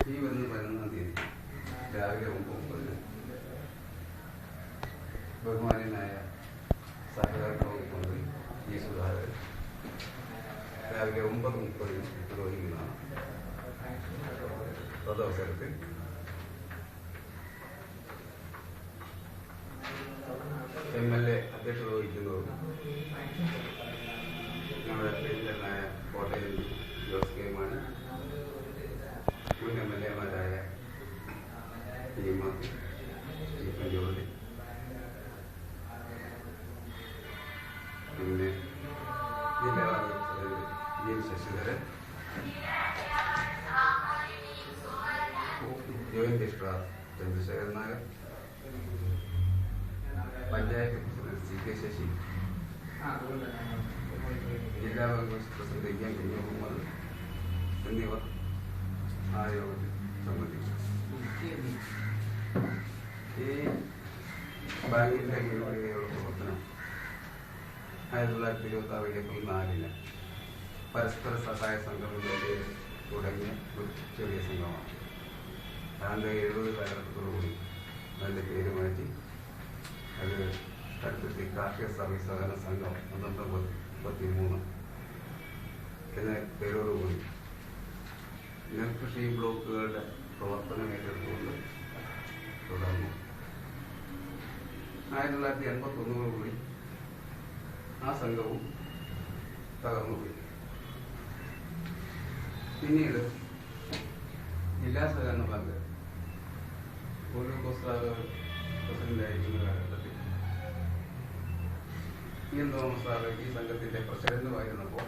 ഈ വരുന്ന 11-ാം തീയതി രാവിലെ 9:30 ബഹുമാന്യനായ സഹകരണ വകുപ്പ് മന്ത്രി ജി സുധാകരൻ രാവിലെ 9:30 നിർവഹിക്കുന്നതാണ്. തദവസരത്തിൽ MLA അധ്യക്ഷത വഹിക്കുന്നതും നമ്മുടെ പ്രിയങ്കരനായ കോട്ടയം ജോസ് കെ മാണി, മുൻ MLA-മാരായ സ്റ്റീഫൻ ജോർജ്, പിന്നെ ജില്ലാ president G Sasidharan, joint registrar Chandrasekharan Nair, panchayat president CK Sasi, ജില്ലാ കോൺഗ്രസ് പ്രസിഡന്റ് എം കുഞ്ഞുമുഹമ്മദ് എന്നിവർ ആ യോഗത്തിൽ സംബന്ധിച്ചു. ഈ ബാങ്കിന്റെ മുൻവഴികളുടെ പ്രവർത്തനം 1926 ഏപ്രിൽ 4-ന് പരസ്പര സഹായ സംഘങ്ങളുടെ തുടങ്ങിയ ഒരു ചെറിയ സംഘമാണ്. 70 കാലഘട്ടത്തോടുകൂടി അതിൻ്റെ പേര് മാറ്റി അത് കടുത്തുരുത്തി കാർഷിക സർവീസ് സഹകരണ സംഘം 1933 എന്ന പേരോടുകൂടി നെൽകൃഷി ബ്ലോക്കുകളുടെ പ്രവർത്തനം ഏറ്റെടുത്തുകൊണ്ട് തുടർന്നു. 1981 ആ സംഘവും തകർന്നുപോയി. പിന്നീട് ജില്ലാ സഹകരണ ബാങ്ക് പ്രസിഡന്റായിരിക്കുന്ന കാലഘട്ടത്തിൽ തോമസ് സാറ് ഈ സംഘത്തിന്റെ പ്രസിഡന്റുമായിരുന്നപ്പോൾ